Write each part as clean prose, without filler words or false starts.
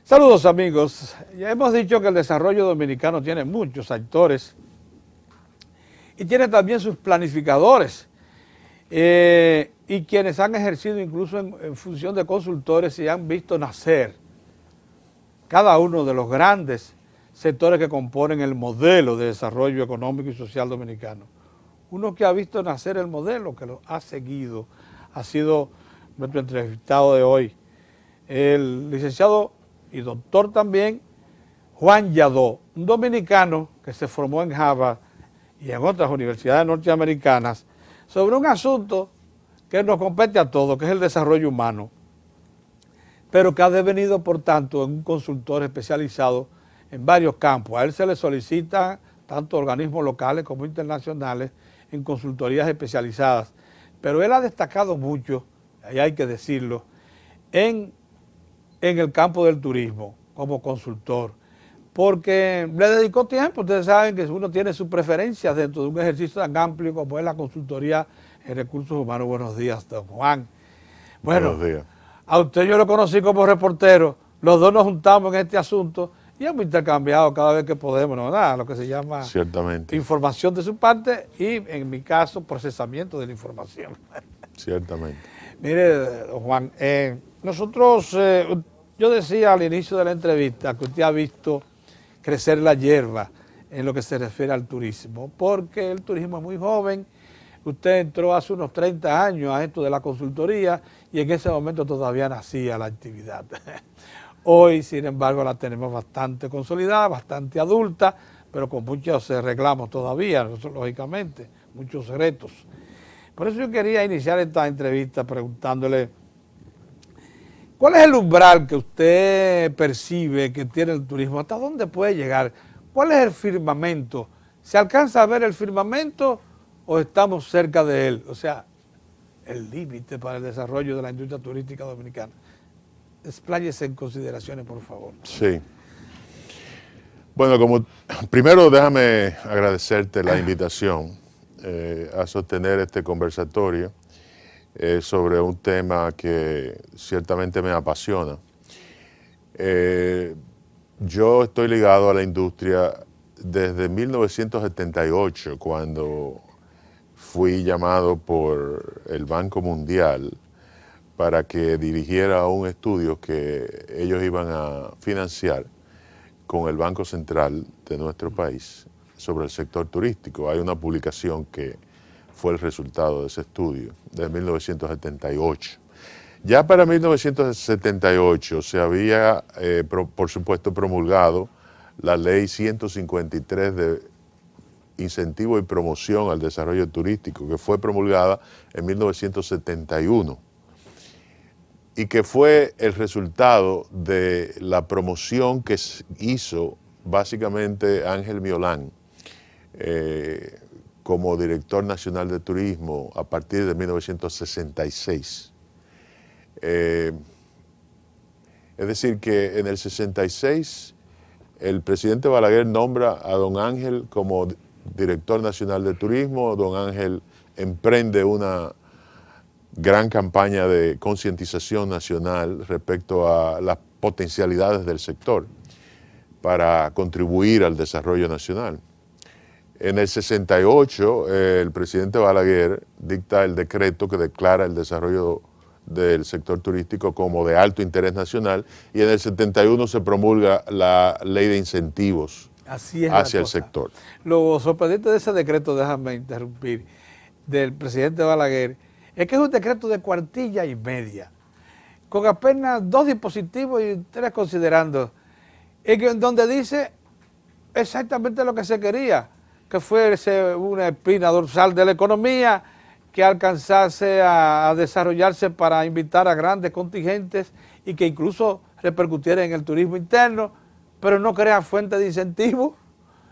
Saludos amigos, ya hemos dicho que el desarrollo dominicano tiene muchos actores y tiene también sus planificadores y quienes han ejercido incluso en función de consultores y han visto nacer cada uno de los grandes sectores que componen el modelo de desarrollo económico y social dominicano. Uno que ha visto nacer el modelo, que lo ha seguido, ha sido nuestro entrevistado de hoy, el licenciado y doctor también, Juan Yadó, un dominicano que se formó en Harvard y en otras universidades norteamericanas sobre un asunto que nos compete a todos, que es el desarrollo humano, pero que ha devenido, por tanto, en un consultor especializado en varios campos. A él se le solicita tanto organismos locales como internacionales en consultorías especializadas, pero él ha destacado mucho, y hay que decirlo, en el campo del turismo como consultor, porque le dedicó tiempo. Ustedes saben que uno tiene sus preferencias dentro de un ejercicio tan amplio como es la consultoría en recursos humanos. Buenos días, don Juan. Bueno, Buenos días. A usted yo lo conocí como reportero, los dos nos juntamos en este asunto y hemos intercambiado cada vez que podemos, ¿no? Nada, lo que se llama Ciertamente. Información de su parte y, en mi caso, procesamiento de la información. Ciertamente. Mire, don Juan, nosotros, yo decía al inicio de la entrevista que usted ha visto crecer la hierba en lo que se refiere al turismo, porque el turismo es muy joven. Usted entró hace unos 30 años a esto de la consultoría y en ese momento todavía nacía la actividad. Hoy, sin embargo, la tenemos bastante consolidada, bastante adulta, pero con muchos reclamos todavía, lógicamente, muchos retos. Por eso yo quería iniciar esta entrevista preguntándole, ¿cuál es el umbral que usted percibe que tiene el turismo? ¿Hasta dónde puede llegar? ¿Cuál es el firmamento? ¿Se alcanza a ver el firmamento o estamos cerca de él? O sea, el límite para el desarrollo de la industria turística dominicana. Expláyese en consideraciones, por favor. Sí. Bueno, primero déjame agradecerte la invitación a sostener este conversatorio sobre un tema que ciertamente me apasiona. Yo estoy ligado a la industria desde 1978, cuando fui llamado por el Banco Mundial para que dirigiera un estudio que ellos iban a financiar con el Banco Central de nuestro país sobre el sector turístico. Hay una publicación que fue el resultado de ese estudio, de 1978. Ya para 1978 se había, por supuesto, promulgado la Ley 153 de incentivo y promoción al desarrollo turístico, que fue promulgada en 1971 y que fue el resultado de la promoción que hizo básicamente Ángel Miolán como director nacional de turismo a partir de 1966. Es decir, que en el 66 el presidente Balaguer nombra a don Ángel como director nacional de turismo. Don Ángel emprende una gran campaña de concientización nacional respecto a las potencialidades del sector para contribuir al desarrollo nacional. En el 68, el presidente Balaguer dicta el decreto que declara el desarrollo del sector turístico como de alto interés nacional, y en el 71 se promulga la ley de incentivos hacia el sector. Lo sorprendente de ese decreto, déjame interrumpir, del presidente Balaguer, es que es un decreto de cuartilla y media, con apenas 2 dispositivos y 3 considerando, en donde dice exactamente lo que se quería, que fuese una espina dorsal de la economía, que alcanzase a desarrollarse para invitar a grandes contingentes y que incluso repercutiera en el turismo interno, pero no crea fuente de incentivos.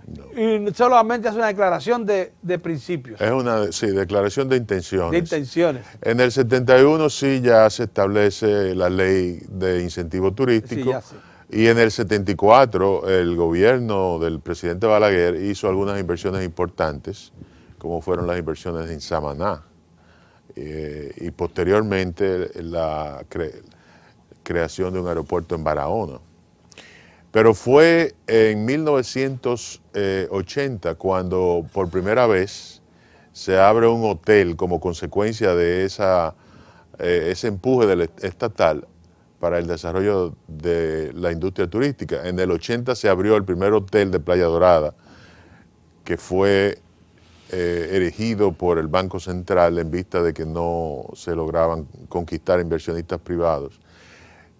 No. Y solamente es una declaración de principios. Es una declaración de intenciones. De intenciones. En el 71 sí ya se establece la ley de incentivo turístico. Sí. Y en el 74 el gobierno del presidente Balaguer hizo algunas inversiones importantes, como fueron las inversiones en Samaná. Y posteriormente la creación de un aeropuerto en Barahona. Pero fue en 1980 cuando por primera vez se abre un hotel como consecuencia de ese empuje estatal para el desarrollo de la industria turística. En el 80 se abrió el primer hotel de Playa Dorada, que fue erigido por el Banco Central en vista de que no se lograban conquistar inversionistas privados,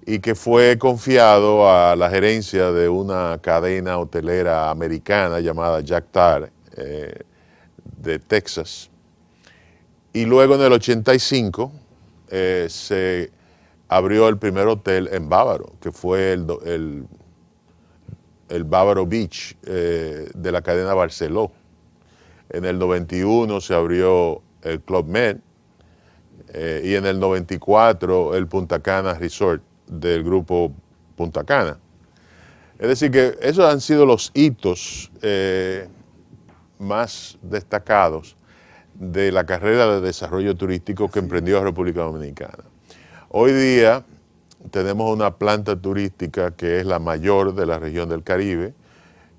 y que fue confiado a la gerencia de una cadena hotelera americana llamada Jack Tar, de Texas. Y luego en el 85 se abrió el primer hotel en Bávaro, que fue el Bávaro Beach de la cadena Barceló. En el 91 se abrió el Club Med y en el 94 el Punta Cana Resort del grupo Punta Cana. Es decir, que esos han sido los hitos más destacados de la carrera de desarrollo turístico que emprendió la República Dominicana. Hoy día tenemos una planta turística que es la mayor de la región del Caribe.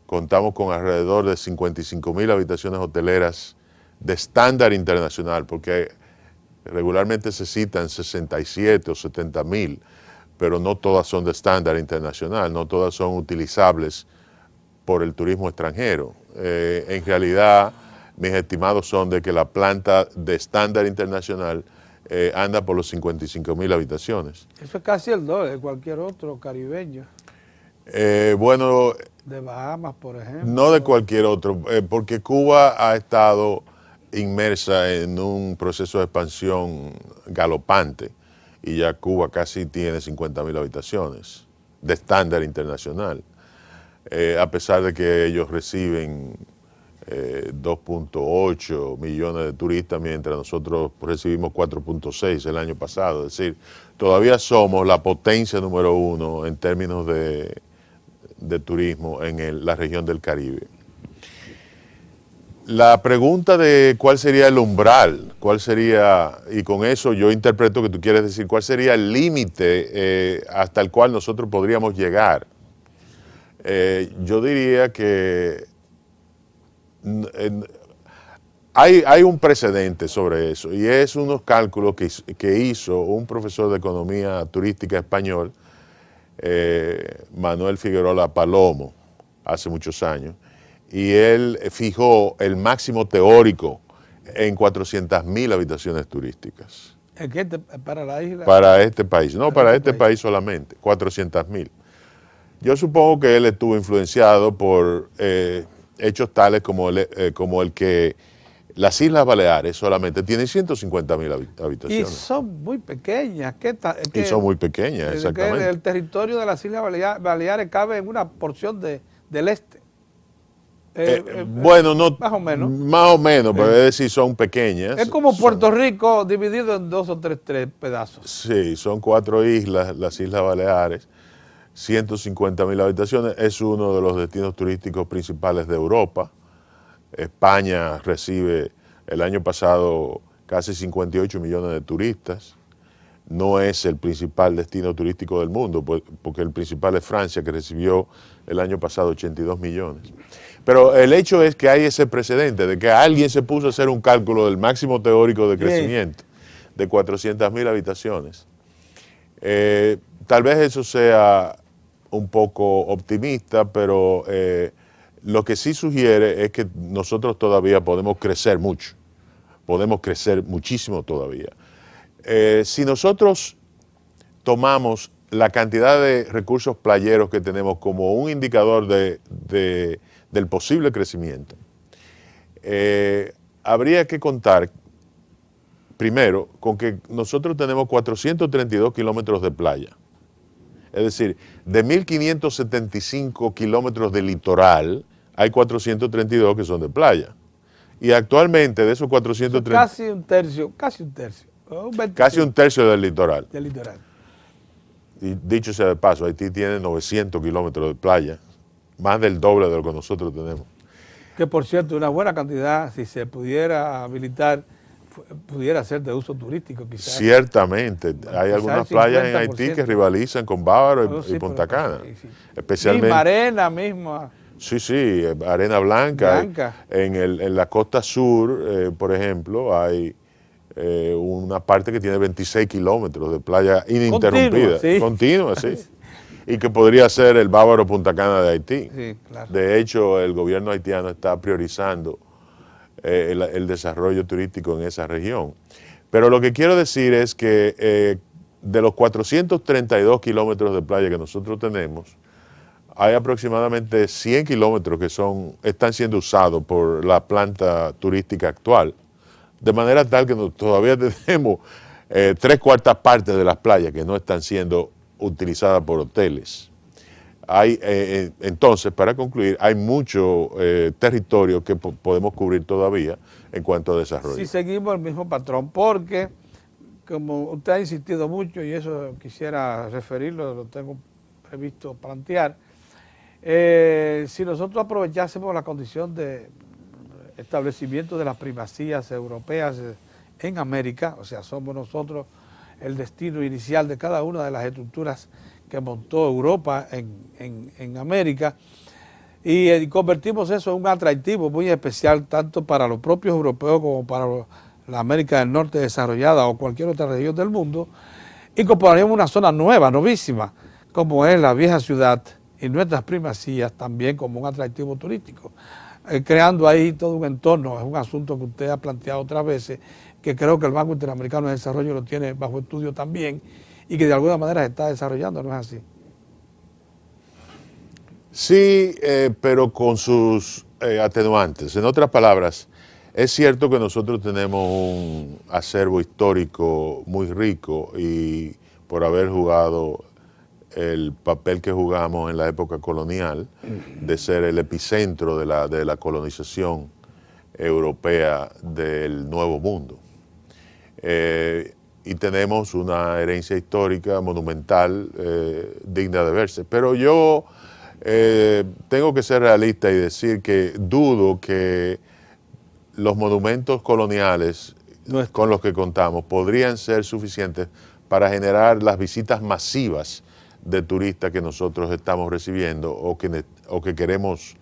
Contamos con alrededor de 55,000 habitaciones hoteleras de estándar internacional, porque regularmente se citan 67 o 70,000, pero no todas son de estándar internacional, no todas son utilizables por el turismo extranjero. En realidad, mis estimados son de que la planta de estándar internacional anda por los 55,000 habitaciones. Eso es casi el doble de cualquier otro caribeño. Bueno, de Bahamas, por ejemplo. No de cualquier otro, porque Cuba ha estado inmersa en un proceso de expansión galopante y ya Cuba casi tiene 50,000 habitaciones de estándar internacional, a pesar de que ellos reciben 2.8 millones de turistas, mientras nosotros recibimos 4.6 el año pasado. Es decir, todavía somos la potencia número 1 en términos de turismo en la región del Caribe. La pregunta de cuál sería el umbral, cuál sería, y con eso yo interpreto que tú quieres decir, cuál sería el límite hasta el cual nosotros podríamos llegar. Yo diría que hay un precedente sobre eso, y es unos cálculos que hizo un profesor de economía turística español, Manuel Figueroa Palomo, hace muchos años, y él fijó el máximo teórico en 400,000 habitaciones turísticas. ¿Es que para la isla? Para este país, no para este país solamente, 400,000. Yo supongo que él estuvo influenciado por hechos tales como el que las Islas Baleares solamente tienen 150,000 habitaciones. Y son muy pequeñas. Y son muy pequeñas, exactamente. El territorio de las Islas Baleares cabe en una porción del este. Bueno, no, más o menos. Más o menos, pero es decir, son pequeñas. Es como Puerto Rico dividido en 2 o 3 pedazos. Sí, son 4 islas, las Islas Baleares, 150,000 habitaciones. Es uno de los destinos turísticos principales de Europa. España recibe el año pasado casi 58 millones de turistas. No es el principal destino turístico del mundo, porque el principal es Francia, que recibió el año pasado 82 millones. Pero el hecho es que hay ese precedente de que alguien se puso a hacer un cálculo del máximo teórico de crecimiento de 400,000 habitaciones. Tal vez eso sea un poco optimista, pero lo que sí sugiere es que nosotros todavía podemos crecer mucho, podemos crecer muchísimo todavía. Si nosotros tomamos la cantidad de recursos playeros que tenemos como un indicador del posible crecimiento, habría que contar primero con que nosotros tenemos 432 kilómetros de playa. Es decir, de 1.575 kilómetros de litoral, hay 432 que son de playa. Y actualmente de esos 432... Casi un tercio. Casi un tercio del litoral. Del litoral. Y dicho sea de paso, Haití tiene 900 kilómetros de playa, más del doble de lo que nosotros tenemos. Que por cierto, una buena cantidad, si se pudiera habilitar, pudiera ser de uso turístico quizás. Ciertamente, hay quizás algunas el playas en Haití 50%. que rivalizan con Bávaro No, y sí, Punta pero, Cana. sí, sí. Especialmente, Misma arena, misma sí, arena blanca. blanca. En la costa sur, por ejemplo, hay una parte que tiene 26 kilómetros de playa ininterrumpida, continua, sí, y que podría ser el Bávaro Punta Cana de Haití. Sí, claro. De hecho, el gobierno haitiano está priorizando el desarrollo turístico en esa región. Pero lo que quiero decir es que de los 432 kilómetros de playa que nosotros tenemos, hay aproximadamente 100 kilómetros que están siendo usados por la planta turística actual, de manera tal que todavía tenemos 3/4 partes de las playas que no están siendo utilizadas por hoteles. Entonces, para concluir, hay mucho territorio que podemos cubrir todavía en cuanto a desarrollo. Si seguimos el mismo patrón, porque como usted ha insistido mucho, y eso quisiera referirlo, lo tengo previsto plantear, si nosotros aprovechásemos la condición de establecimiento de las primacías europeas en América, o sea, somos nosotros el destino inicial de cada una de las estructuras que montó Europa en América, y convertimos eso en un atractivo muy especial tanto para los propios europeos como para la América del Norte desarrollada o cualquier otra región del mundo, incorporaríamos una zona nueva, novísima, como es la vieja ciudad y nuestras primacías también como un atractivo turístico, creando ahí todo un entorno. Es un asunto que usted ha planteado otras veces, que creo que el Banco Interamericano de Desarrollo lo tiene bajo estudio también y que de alguna manera se está desarrollando, ¿no es así? Sí, pero con sus atenuantes. En otras palabras, es cierto que nosotros tenemos un acervo histórico muy rico y por haber jugado el papel que jugamos en la época colonial, de ser el epicentro de la colonización europea del Nuevo Mundo. Y tenemos una herencia histórica monumental digna de verse. Pero yo tengo que ser realista y decir que dudo que los monumentos coloniales con los que contamos podrían ser suficientes para generar las visitas masivas de turistas que nosotros estamos recibiendo o que queremos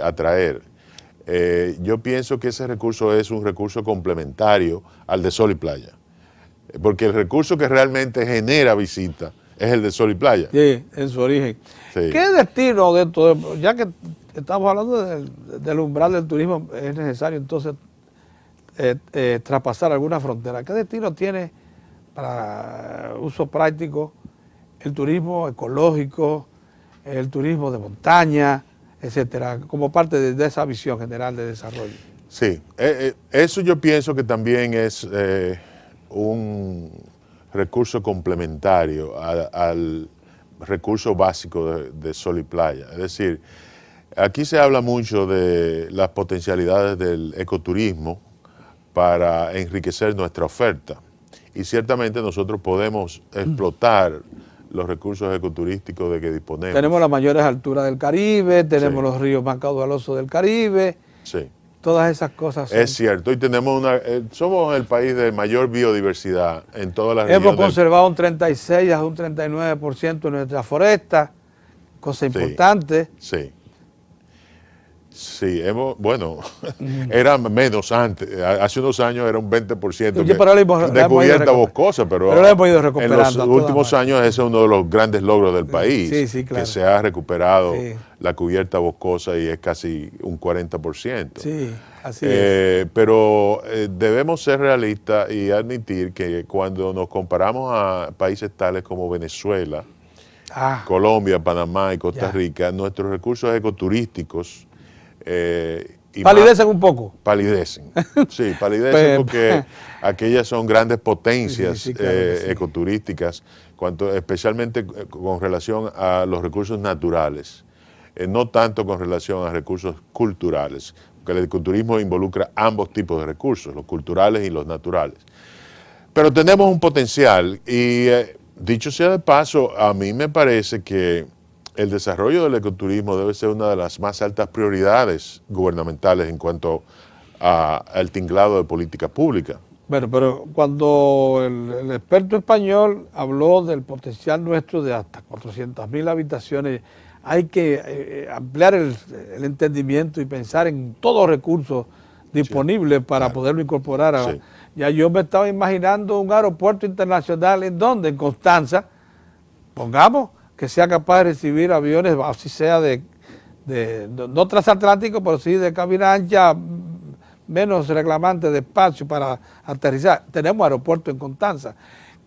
atraer. Yo pienso que ese recurso es un recurso complementario al de sol y playa, porque el recurso que realmente genera visita es el de sol y playa. Sí, en su origen. Sí. ¿Qué destino dentro de, ya que estamos hablando del umbral del turismo, es necesario entonces traspasar alguna frontera? ¿Qué destino tiene para uso práctico el turismo ecológico, el turismo de montaña, etcétera, como parte de esa visión general de desarrollo? Sí, eso yo pienso que también es un recurso complementario al recurso básico de sol y playa. Es decir, aquí se habla mucho de las potencialidades del ecoturismo para enriquecer nuestra oferta. Y ciertamente nosotros podemos explotar los recursos ecoturísticos de que disponemos. Tenemos las mayores alturas del Caribe, tenemos los ríos más caudalosos del Caribe. Sí. Todas esas cosas. Es cierto, y tenemos somos el país de mayor biodiversidad en todas las regiones. Hemos conservado un 36 a un 39% de nuestra foresta, cosa importante. Sí. Sí, bueno, era menos antes, hace unos años era un 20% de cubierta boscosa, pero lo hemos ido recuperando. En los últimos años ese es uno de los grandes logros del país, claro, que se ha recuperado la cubierta boscosa y es casi un 40%. Sí, así es. Pero debemos ser realistas y admitir que cuando nos comparamos a países tales como Venezuela, Colombia, Panamá y Costa Rica, nuestros recursos ecoturísticos palidecen un poco. Palidecen, sí, palidecen porque aquellas son grandes potencias ecoturísticas, especialmente con relación a los recursos naturales, no tanto con relación a recursos culturales, porque el ecoturismo involucra ambos tipos de recursos, los culturales y los naturales. Pero tenemos un potencial y, dicho sea de paso, a mí me parece que el desarrollo del ecoturismo debe ser una de las más altas prioridades gubernamentales en cuanto al tinglado de política pública. Bueno, pero cuando el experto español habló del potencial nuestro de hasta 400.000 habitaciones, hay que ampliar el entendimiento y pensar en todos los recursos disponibles para claro. poderlo incorporar. Sí. Ya yo me estaba imaginando un aeropuerto internacional en donde, en Constanza, pongamos que sea capaz de recibir aviones, así sea no transatlánticos, pero sí de cabina ancha, menos reclamante de espacio para aterrizar. Tenemos aeropuerto en Constanza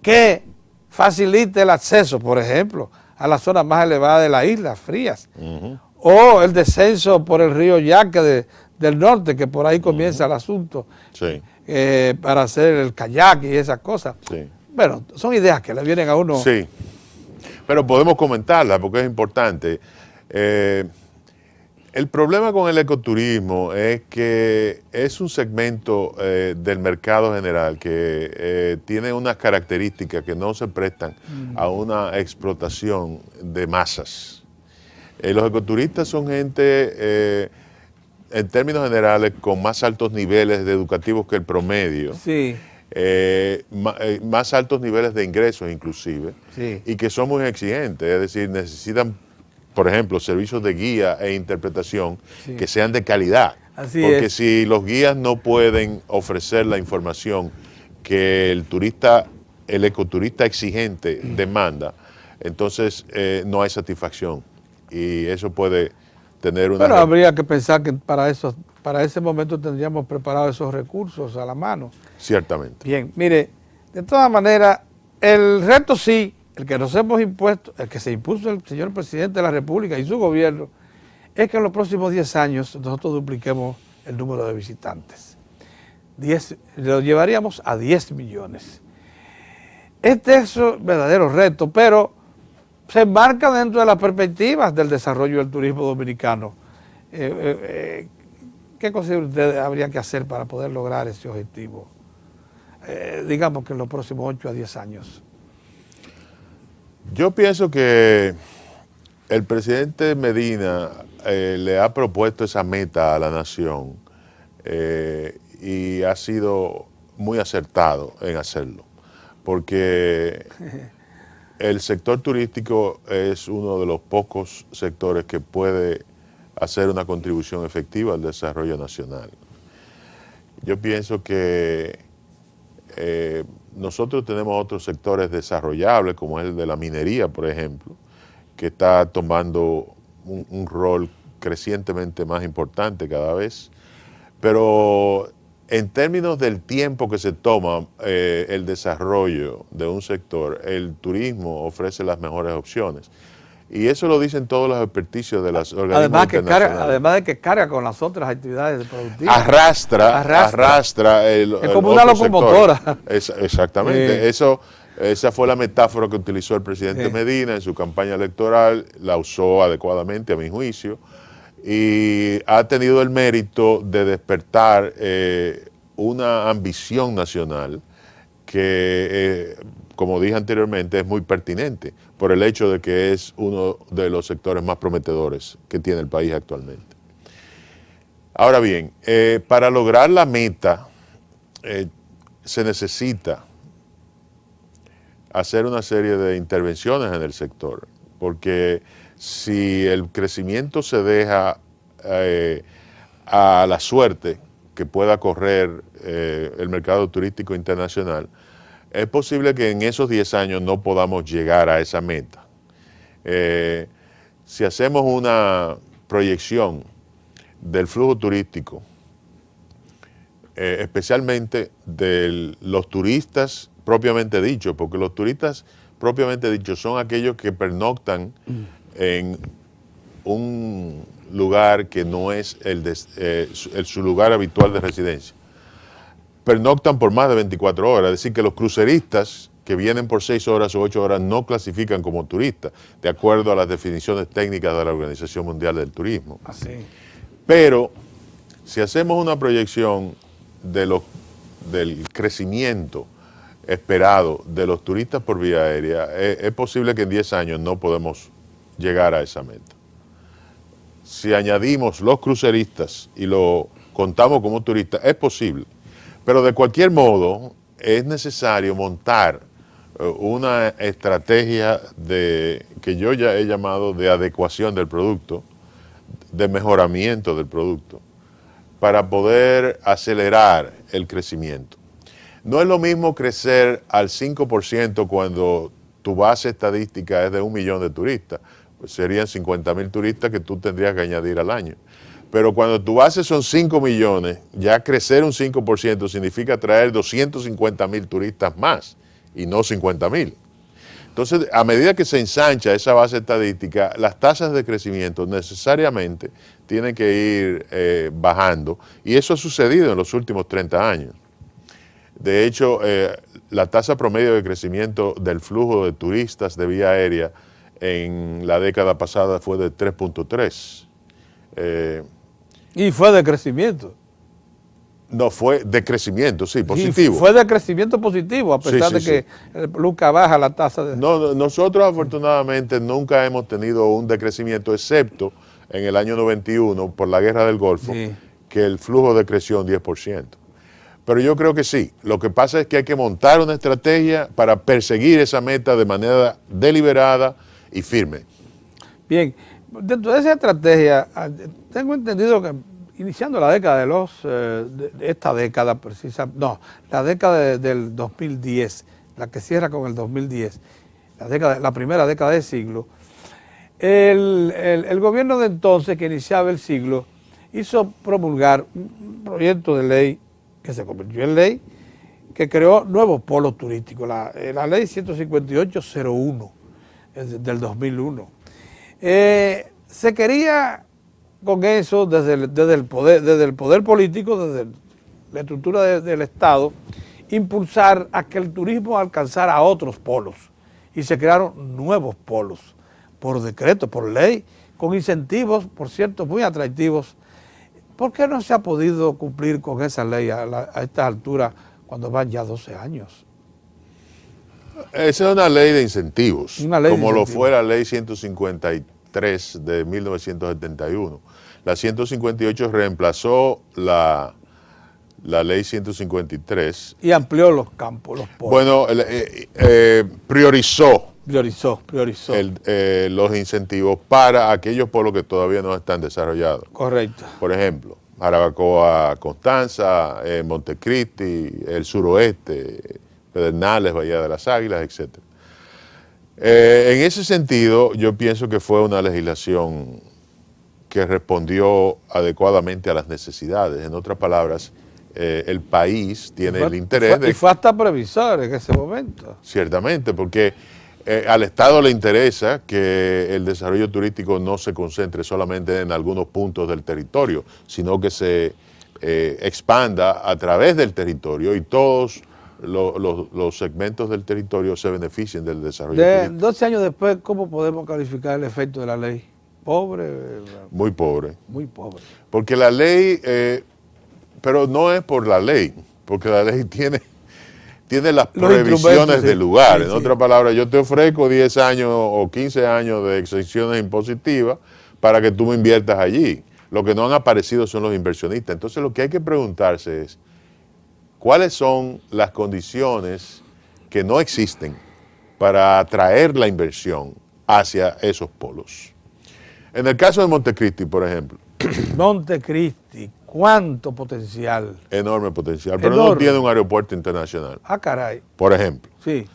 que facilite el acceso, por ejemplo, a las zonas más elevadas de la isla, frías, o el descenso por el río Yaque del norte, que por ahí comienza el asunto, Sí. para hacer el kayak y esas cosas. Sí. Bueno, son ideas que le vienen a uno. Sí, pero podemos comentarla porque es importante. El problema con el ecoturismo es que es un segmento del mercado general que tiene unas características que no se prestan a una explotación de masas. Los ecoturistas son gente, en términos generales, con más altos niveles educativos que el promedio. Sí. Más altos niveles de ingresos inclusive, Sí. y que son muy exigentes, es decir, necesitan, por ejemplo, servicios de guía e interpretación Sí. que sean de calidad. Así Porque es. si los guías no pueden ofrecer la información que el ecoturista exigente demanda, entonces no hay satisfacción. Y eso puede tener una... Pero habría que pensar que para ese momento tendríamos preparados esos recursos a la mano. Ciertamente. Bien, mire, de todas maneras, el reto sí, el que nos hemos impuesto, el que se impuso el señor presidente de la República y su gobierno, es que en los próximos 10 años nosotros dupliquemos el número de visitantes. Lo llevaríamos a 10 millones. Este es un verdadero reto, pero se enmarca dentro de las perspectivas del desarrollo del turismo dominicano. ¿Qué considera usted habría que hacer para poder lograr ese objetivo? Digamos que en los próximos 8 a 10 años. Yo pienso que el presidente Medina le ha propuesto esa meta a la nación y ha sido muy acertado en hacerlo, porque el sector turístico es uno de los pocos sectores que puede hacer una contribución efectiva al desarrollo nacional. Yo pienso que nosotros tenemos otros sectores desarrollables, como es el de la minería, por ejemplo, que está tomando un rol crecientemente más importante cada vez. Pero en términos del tiempo que se toma el desarrollo de un sector, el turismo ofrece las mejores opciones. Y eso lo dicen todos los experticios de las organismos internacionales. Además de que carga con las otras actividades productivas. Arrastra es como una locomotora. Exactamente. Esa fue la metáfora que utilizó el presidente Medina en su campaña electoral, la usó adecuadamente a mi juicio, y ha tenido el mérito de despertar una ambición nacional que, como dije anteriormente, es muy pertinente por el hecho de que es uno de los sectores más prometedores que tiene el país actualmente. Ahora bien, para lograr la meta se necesita hacer una serie de intervenciones en el sector, porque si el crecimiento se deja a la suerte que pueda correr el mercado turístico internacional, es posible que en esos 10 años no podamos llegar a esa meta. Si hacemos una proyección del flujo turístico, especialmente de los turistas propiamente dichos, porque los turistas propiamente dichos son aquellos que pernoctan en un lugar que no es su lugar habitual de residencia. Pernoctan por más de 24 horas, es decir, que los cruceristas que vienen por 6 horas o 8 horas no clasifican como turistas, de acuerdo a las definiciones técnicas de la Organización Mundial del Turismo. Así. Pero si hacemos una proyección del crecimiento esperado de los turistas por vía aérea, es posible que en 10 años no podemos llegar a esa meta. Si añadimos los cruceristas y lo contamos como turistas, es posible, Pero de cualquier modo, es necesario montar una estrategia que yo ya he llamado de adecuación del producto, de mejoramiento del producto, para poder acelerar el crecimiento. No es lo mismo crecer al 5% cuando tu base estadística es de 1 millón de turistas, pues serían 50,000 turistas que tú tendrías que añadir al año. Pero cuando tu base son 5 millones, ya crecer un 5% significa traer 250,000 turistas más y no 50,000. Entonces, a medida que se ensancha esa base estadística, las tasas de crecimiento necesariamente tienen que ir bajando. Y eso ha sucedido en los últimos 30 años. De hecho, la tasa promedio de crecimiento del flujo de turistas de vía aérea en la década pasada fue de 3.3. Y fue de crecimiento. No, fue de crecimiento, sí, positivo. Y fue de crecimiento positivo, a pesar de que nunca baja la tasa de... No, nosotros afortunadamente nunca hemos tenido un decrecimiento, excepto en el año 91, por la guerra del Golfo, que el flujo decreció un 10%. Pero yo creo que sí. Lo que pasa es que hay que montar una estrategia para perseguir esa meta de manera deliberada y firme. Bien, dentro de esa estrategia, tengo entendido que iniciando la década de esta década precisa, no, la década del 2010, la que cierra con el 2010, la primera década del siglo, el gobierno de entonces, que iniciaba el siglo, hizo promulgar un proyecto de ley que se convirtió en ley, que creó nuevos polos turísticos, la ley 15801 del 2001. Se quería con eso, desde el poder político, desde la estructura del Estado, impulsar a que el turismo alcanzara a otros polos. Y se crearon nuevos polos, por decreto, por ley, con incentivos, por cierto, muy atractivos. ¿Por qué no se ha podido cumplir con esa ley a estas alturas, cuando van ya 12 años? Esa es una ley de incentivos, como lo fue la ley 153 de 1971. La 158 reemplazó la ley 153. Y amplió los campos, los polos. Bueno, priorizó los incentivos para aquellos polos que todavía no están desarrollados. Correcto. Por ejemplo, Jarabacoa, Constanza, Montecristi, el suroeste, Pedernales, Bahía de las Águilas, etc. En ese sentido, yo pienso que fue una legislación que respondió adecuadamente a las necesidades. En otras palabras, el país tiene el interés de... Y fue hasta previsor en ese momento. Ciertamente, porque al Estado le interesa que el desarrollo turístico no se concentre solamente en algunos puntos del territorio, sino que se expanda a través del territorio y todos los segmentos del territorio se beneficien del desarrollo turístico. 12 años después, ¿cómo podemos calificar el efecto de la ley? ¿Pobre? Muy pobre. Muy pobre. Porque la ley, pero no es por la ley, porque la ley tiene las previsiones del lugar. En otras palabras, yo te ofrezco 10 años o 15 años de exenciones impositivas para que tú me inviertas allí. Lo que no han aparecido son los inversionistas. Entonces, lo que hay que preguntarse es, ¿cuáles son las condiciones que no existen para atraer la inversión hacia esos polos? En el caso de Montecristi, por ejemplo. Montecristi, ¿cuánto potencial? Enorme potencial, pero no tiene un aeropuerto internacional. Ah, caray. Por ejemplo. Sí.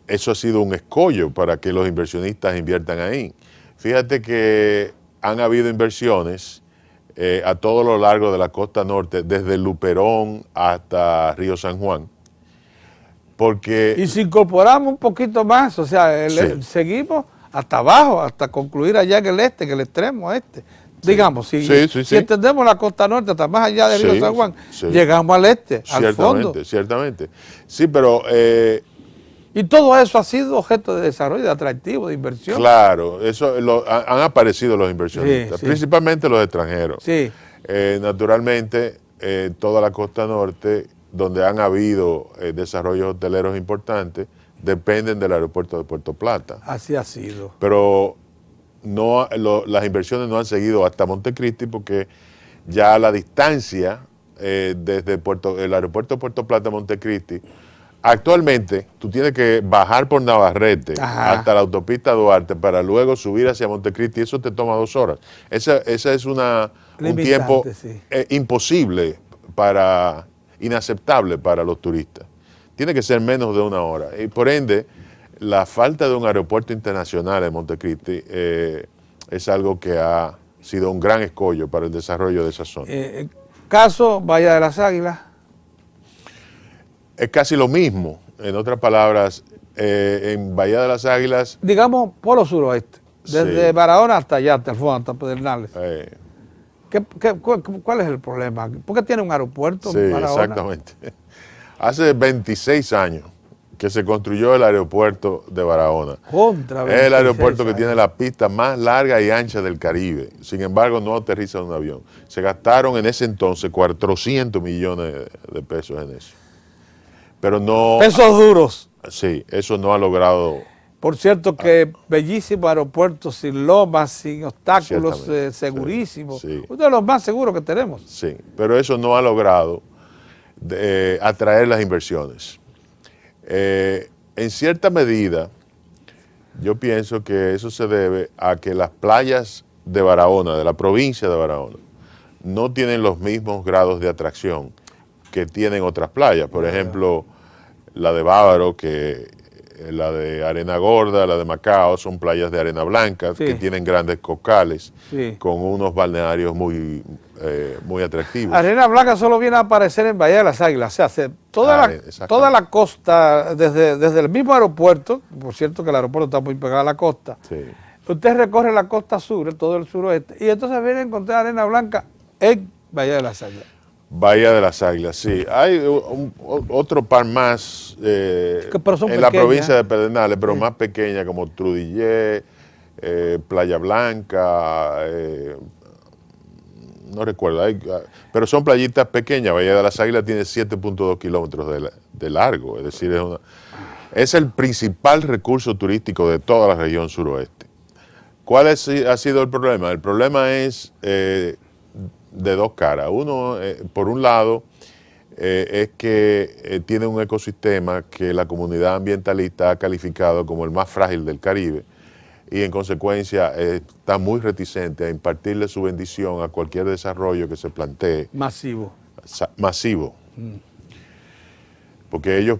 Eso ha sido un escollo para que los inversionistas inviertan ahí. Fíjate que han habido inversiones a todo lo largo de la costa norte, desde Luperón hasta Río San Juan. Porque... Y si incorporamos un poquito más, o sea, seguimos hasta abajo, hasta concluir allá en el este, en el extremo este. Digamos, si entendemos la costa norte hasta más allá de Río San Juan, llegamos al este, al fondo. Ciertamente. Sí, pero... y todo eso ha sido objeto de desarrollo, de atractivo, de inversión. Claro, han aparecido los inversionistas, principalmente los extranjeros. Sí. Naturalmente, toda la costa norte, donde han habido desarrollos hoteleros importantes, dependen del aeropuerto de Puerto Plata. Así ha sido. Pero las inversiones no han seguido hasta Montecristi porque ya la distancia desde el aeropuerto de Puerto Plata a Montecristi. Actualmente, tú tienes que bajar por Navarrete hasta la autopista Duarte para luego subir hacia Montecristi, y eso te toma 2 horas. Esa es un tiempo imposible, inaceptable para los turistas. Tiene que ser menos de 1 hora. Y por ende, la falta de un aeropuerto internacional en Montecristi es algo que ha sido un gran escollo para el desarrollo de esa zona. Caso Bahía de las Águilas. Es casi lo mismo. En otras palabras, en Bahía de las Águilas... Digamos, polo suroeste. Desde Barahona hasta allá, hasta el fondo, hasta Pedernales. ¿Cuál es el problema? ¿Por qué tiene un aeropuerto en Barahona? Exactamente. Hace 26 años que se construyó el aeropuerto de Barahona. Es el aeropuerto que tiene la pista más larga y ancha del Caribe. Sin embargo, no aterriza un avión. Se gastaron en ese entonces 400 millones de pesos en eso. Pero no... Pesos duros. Sí, eso no ha logrado... Por cierto que bellísimo aeropuerto, sin lomas, sin obstáculos, segurísimo. Sí. Uno de los más seguros que tenemos. Sí, pero eso no ha logrado atraer las inversiones. En cierta medida, yo pienso que eso se debe a que las playas de Barahona, de la provincia de Barahona, no tienen los mismos grados de atracción que tienen otras playas. Por ejemplo, la de Bávaro, la de Arena Gorda, la de Macao, son playas de arena blanca, que tienen grandes cocales, con unos balnearios muy atractivos. Arena Blanca solo viene a aparecer en Bahía de las Águilas, o sea, toda la costa, desde el mismo aeropuerto, por cierto que el aeropuerto está muy pegado a la costa, usted recorre la costa sur, todo el suroeste, y entonces viene a encontrar Arena Blanca en Bahía de las Águilas. Bahía de las Águilas, sí. Hay otro par más en la provincia de Pedernales, pero más pequeña, como Trudillé, Playa Blanca, no recuerdo, pero son playitas pequeñas. Bahía de las Águilas tiene 7.2 kilómetros de largo, es decir, es el principal recurso turístico de toda la región suroeste. ¿Cuál ha sido el problema? El problema es... de 2 caras. Uno, por un lado, es que tiene un ecosistema que la comunidad ambientalista ha calificado como el más frágil del Caribe y en consecuencia está muy reticente a impartirle su bendición a cualquier desarrollo que se plantee. Masivo. Porque ellos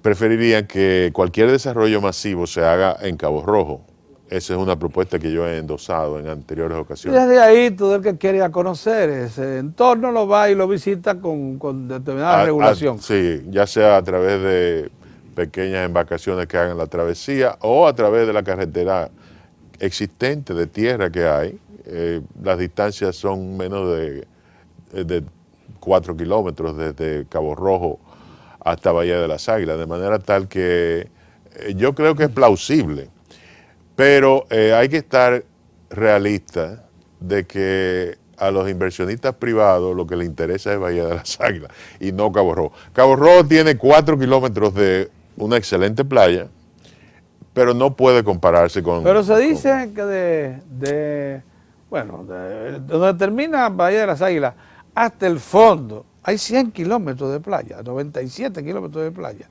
preferirían que cualquier desarrollo masivo se haga en Cabo Rojo. Esa es una propuesta que yo he endosado en anteriores ocasiones. Desde ahí, todo el que quiere ir a conocer ese entorno lo va y lo visita con determinada regulación. Sí, ya sea a través de pequeñas embarcaciones que hagan la travesía o a través de la carretera existente de tierra que hay. Las distancias son menos de 4 kilómetros desde Cabo Rojo hasta Bahía de las Águilas, de manera tal que yo creo que es plausible. Pero hay que estar realista de que a los inversionistas privados lo que les interesa es Bahía de las Águilas y no Cabo Rojo. Cabo Rojo tiene 4 kilómetros de una excelente playa, pero no puede compararse con... Pero se dice que de donde termina Bahía de las Águilas hasta el fondo hay 100 kilómetros de playa, 97 kilómetros de playa.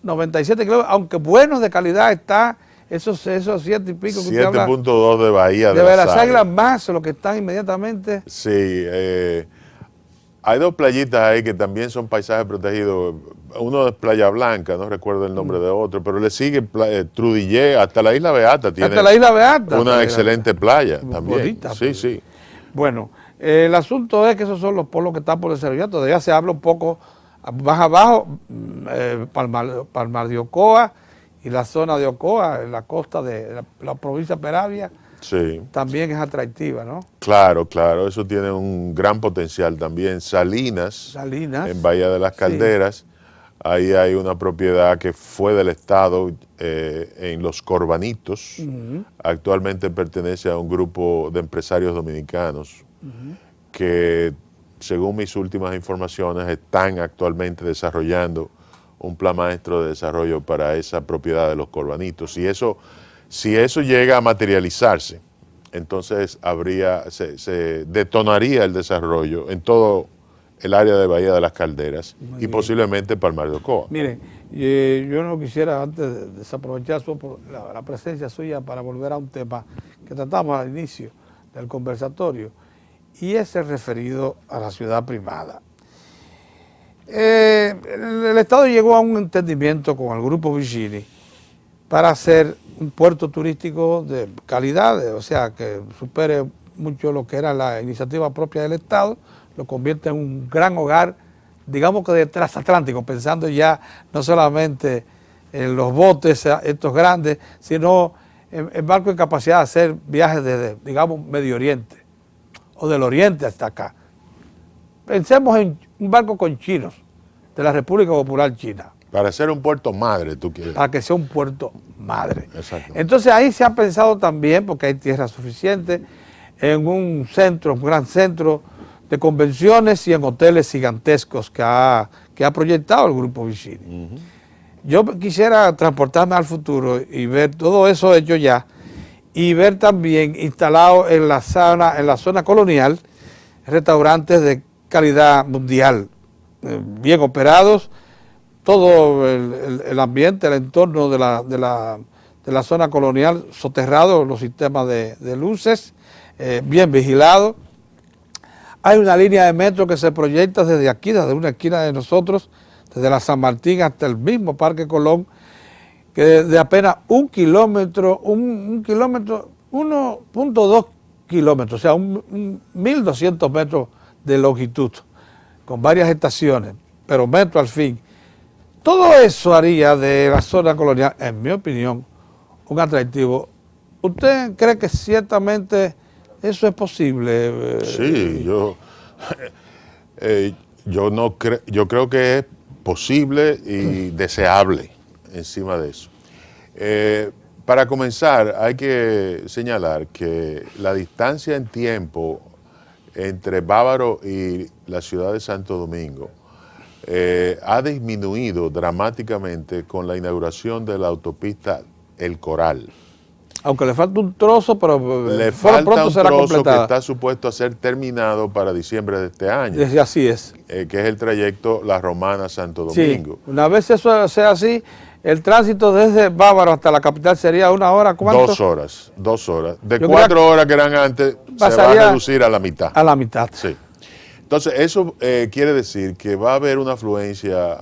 97 kilómetros, aunque buenos de calidad está... Esos 7 y pico que usted habla. 7.2 de Bahía de las Águilas más los que están inmediatamente. Sí, hay 2 playitas ahí que también son paisajes protegidos. Uno es Playa Blanca, no recuerdo el nombre de otro, pero le sigue Trudillé, hasta la Isla Beata tiene hasta la Isla Beata, una excelente playa también. Bonita, sí. Bueno, el asunto es que esos son los polos que están por desarrollar. Todavía se habla un poco más abajo, Palmar de Ocoa, y la zona de Ocoa, en la costa de la provincia de Peravia, también es atractiva, ¿no? Claro, eso tiene un gran potencial también. Salinas, en Bahía de las Calderas, ahí hay una propiedad que fue del Estado en Los Corbanitos, actualmente pertenece a un grupo de empresarios dominicanos que, según mis últimas informaciones, están actualmente desarrollando un plan maestro de desarrollo para esa propiedad de Los Corbanitos. Si eso llega a materializarse, entonces se detonaría el desarrollo en todo el área de Bahía de las Calderas Muy y bien. posiblemente Palmar de Ocoa. Miren, yo no quisiera antes de desaprovechar la presencia suya para volver a un tema que tratamos al inicio del conversatorio, y es el referido a la ciudad primada. El Estado llegó a un entendimiento con el Grupo Vicini para hacer un puerto turístico de calidad, o sea, que supere mucho lo que era la iniciativa propia del Estado, lo convierte en un gran hogar, digamos que de transatlántico, pensando ya no solamente en los botes, estos grandes, sino en barcos en capacidad de hacer viajes desde, digamos, Medio Oriente, o del Oriente hasta acá. Pensemos en un barco con chinos, de la República Popular China, Para ser un puerto madre, tú quieres. para que sea un puerto madre. Exacto. Entonces ahí se ha pensado también, porque hay tierra suficiente, en un centro, un gran centro de convenciones y en hoteles gigantescos que ha proyectado el Grupo Vicini. Yo quisiera transportarme al futuro y ver todo eso hecho ya, y ver también instalado en la zona colonial restaurantes de calidad mundial, bien operados, todo el ambiente, el entorno de la zona colonial soterrado, los sistemas de luces, bien vigilados. Hay una línea de metro que se proyecta desde aquí, desde una esquina de nosotros, desde la San Martín hasta el mismo Parque Colón, que de apenas 1 kilómetro, 1.2 kilómetros, o sea, 1.200 metros de longitud, con varias estaciones, pero metro al fin. Todo eso haría de la zona colonial, en mi opinión, un atractivo. ¿Usted cree que ciertamente eso es posible? Sí, yo creo que es posible y deseable encima de eso. Para comenzar, hay que señalar que la distancia en tiempo entre Bávaro y la ciudad de Santo Domingo ha disminuido dramáticamente con la inauguración de la autopista El Coral. Aunque le falta un trozo, pero Le falta pronto un será trozo completada. que está supuesto a ser terminado para diciembre de este año, Así es. que es el trayecto La Romana-Santo Sí, Domingo. una vez eso sea así, el tránsito desde Bávaro hasta la capital sería 1 hora, ¿cuánto? 2 horas, 2 horas. De Yo 4 creo horas que eran antes, se va pasaría a reducir a la mitad. a la mitad. Sí. Entonces, eso quiere decir que va a haber una afluencia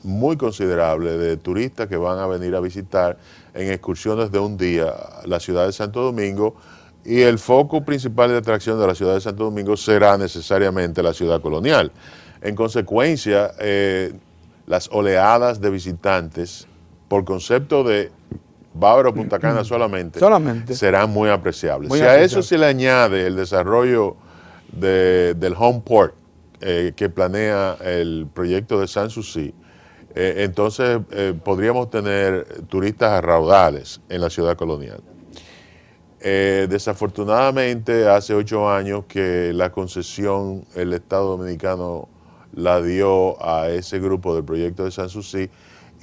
muy considerable de turistas que van a venir a visitar en excursiones de un día la ciudad de Santo Domingo, y el foco principal de atracción de la ciudad de Santo Domingo será necesariamente la ciudad colonial. En consecuencia, las oleadas de visitantes, por concepto de Bávaro Punta Cana solamente, serán muy apreciables. Muy si apreciables. a eso se le añade el desarrollo del home port que planea el proyecto de Sanssouci, entonces podríamos tener turistas a raudales en la ciudad colonial. Desafortunadamente, hace 8 años que la concesión el Estado Dominicano la dio a ese grupo del proyecto de Sanssouci,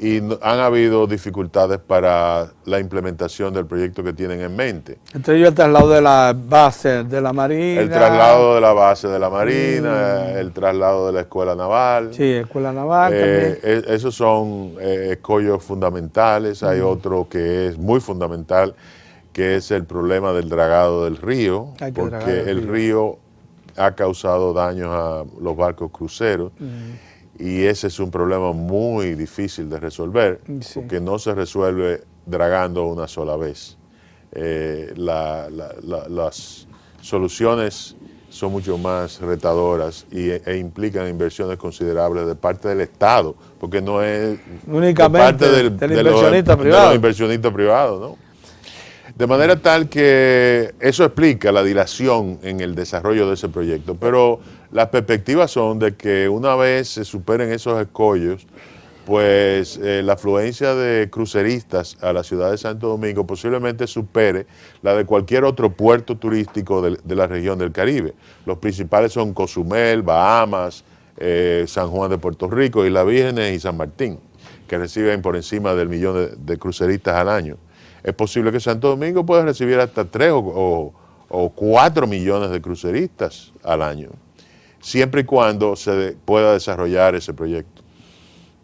y han habido dificultades para la implementación del proyecto que tienen en mente. Entre ellos el traslado de la base de la Marina. El traslado de la base de la Marina, el traslado de la Escuela Naval. Sí, Escuela Naval también. Esos son escollos fundamentales. Hay otro que es muy fundamental, que es el problema del dragado del río, porque el río ha causado daños a los barcos cruceros. Y ese es un problema muy difícil de resolver, porque no se resuelve dragando una sola vez. Las soluciones son mucho más retadoras e implican inversiones considerables de parte del Estado, porque no es únicamente de parte del inversionista privado. De los inversionistas privados, ¿no? De manera tal que eso explica la dilación en el desarrollo de ese proyecto, pero las perspectivas son de que una vez se superen esos escollos, pues la afluencia de cruceristas a la ciudad de Santo Domingo posiblemente supere la de cualquier otro puerto turístico de la región del Caribe. Los principales son Cozumel, Bahamas, San Juan de Puerto Rico, Islas Vírgenes y San Martín, que reciben por encima del 1.000.000 de cruceristas al año. Es posible que Santo Domingo pueda recibir hasta 3 o 4 millones de cruceristas al año. siempre y cuando se pueda desarrollar ese proyecto.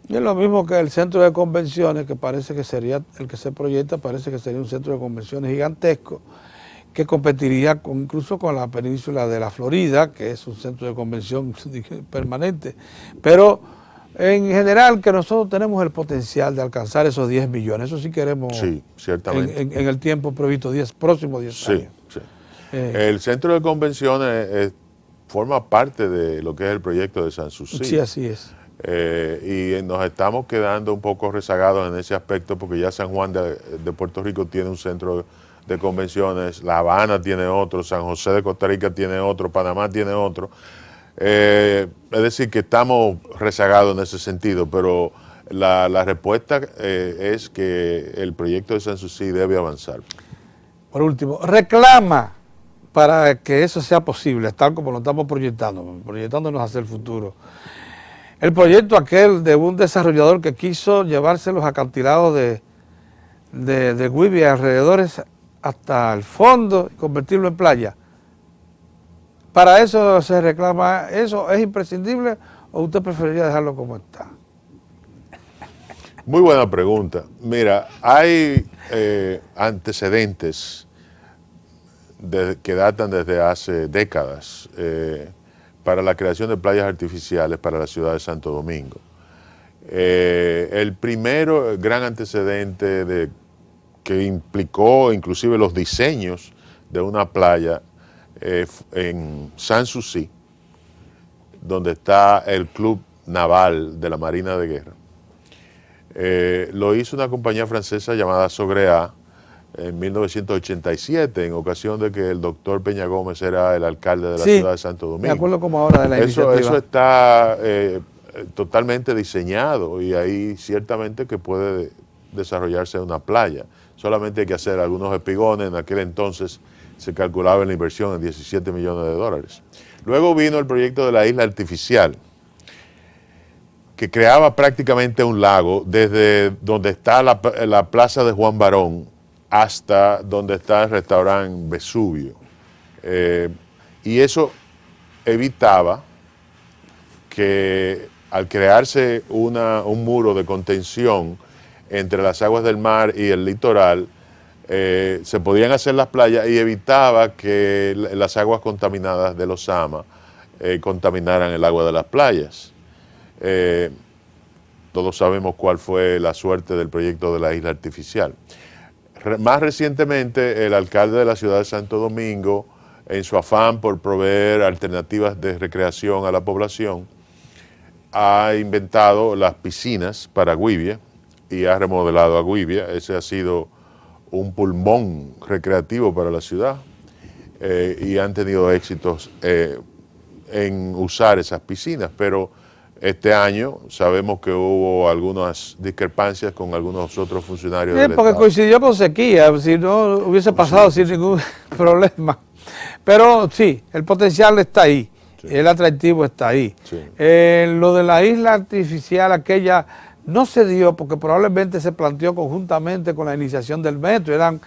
Y es lo mismo que el centro de convenciones, que parece que sería el que se proyecta, parece que sería un centro de convenciones gigantesco, que competiría incluso con la península de la Florida, que es un centro de convención permanente. Pero en general que nosotros tenemos el potencial de alcanzar esos 10 millones, eso sí queremos, Sí, ciertamente. en el tiempo previsto, próximos 10 años. Sí. El centro de convenciones forma parte de lo que es el proyecto de Sanssouci. Sí, así es. Y nos estamos quedando un poco rezagados en ese aspecto porque ya San Juan de Puerto Rico tiene un centro de convenciones, La Habana tiene otro, San José de Costa Rica tiene otro, Panamá tiene otro. Es decir, que estamos rezagados en ese sentido, pero la respuesta es que el proyecto de Sanssouci debe avanzar. Por último, reclama para que eso sea posible, tal como lo estamos proyectándonos hacia el futuro. El proyecto aquel de un desarrollador que quiso llevarse los acantilados de Güibia y alrededores hasta el fondo y convertirlo en playa. Para eso se reclama, ¿eso es imprescindible o usted preferiría dejarlo como está? Muy buena pregunta. Mira, hay antecedentes que datan desde hace décadas para la creación de playas artificiales para la ciudad de Santo Domingo. El primero gran antecedente que implicó inclusive los diseños de una playa en Sanssouci, donde está el Club Naval de la Marina de Guerra. Lo hizo una compañía francesa llamada Sogrea en 1987, en ocasión de que el doctor Peña Gómez era el alcalde de la ciudad de Santo Domingo. Me acuerdo como ahora de la iniciativa. Eso está totalmente diseñado y ahí ciertamente que puede desarrollarse una playa. Solamente hay que hacer algunos espigones. En aquel entonces se calculaba la inversión en 17 millones de dólares. Luego vino el proyecto de la isla artificial, que creaba prácticamente un lago desde donde está la plaza de Juan Barón hasta donde está el restaurante Vesubio. Y eso evitaba que al crearse un muro de contención entre las aguas del mar y el litoral, se podían hacer las playas y evitaba que las aguas contaminadas de los Sama contaminaran el agua de las playas. Todos sabemos cuál fue la suerte del proyecto de la isla artificial. Más recientemente, el alcalde de la ciudad de Santo Domingo, en su afán por proveer alternativas de recreación a la población, ha inventado las piscinas para Güibia y ha remodelado a Güibia. Ese ha sido un pulmón recreativo para la ciudad y han tenido éxitos en usar esas piscinas, pero este año sabemos que hubo algunas discrepancias con algunos otros funcionarios del porque Estado. coincidió con sequía, si no hubiese pasado sin ningún problema. Pero sí, el potencial está ahí, el atractivo está ahí. Sí. Lo de la isla artificial, aquella, no se dio porque probablemente se planteó conjuntamente con la iniciación del metro, eran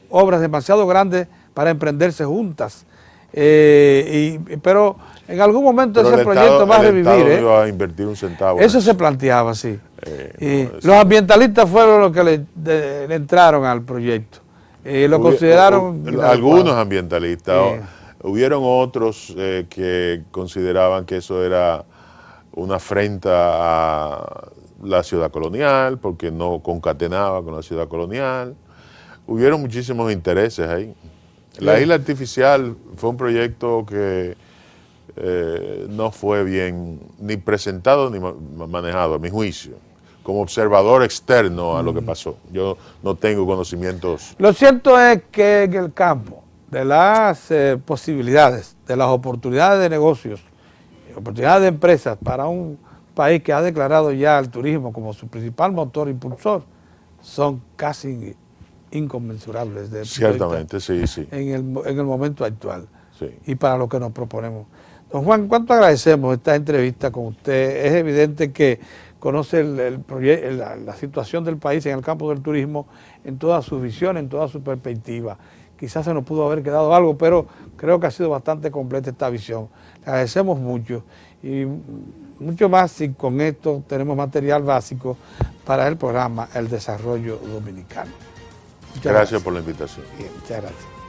obras demasiado grandes para emprenderse juntas. Pero en algún momento ese proyecto va a revivir. El Estado no iba a invertir un centavo. Eso se planteaba, sí. Los ambientalistas fueron los que le entraron al proyecto. Lo consideraron... Algunos ambientalistas. Hubieron otros que consideraban que eso era una afrenta a la ciudad colonial, porque no concatenaba con la ciudad colonial. Hubieron muchísimos intereses ahí. La isla artificial fue un proyecto que no fue bien ni presentado ni manejado, a mi juicio, como observador externo a lo que pasó. Yo no tengo conocimientos. Lo cierto es que en el campo de las posibilidades, de las oportunidades de negocios, oportunidades de empresas para un país que ha declarado ya el turismo como su principal motor impulsor, son casi inconmensurables. Ciertamente, sí. En el momento actual. Sí. Y para lo que nos proponemos. Don Juan, ¿cuánto agradecemos esta entrevista con usted? Es evidente que conoce la situación del país en el campo del turismo en toda su visión, en toda su perspectiva. quizás se nos pudo haber quedado algo, pero creo que ha sido bastante completa esta visión. Le agradecemos mucho y mucho más si con esto tenemos material básico para el programa El Desarrollo Dominicano. Gracias por la invitación. Bien, muchas gracias.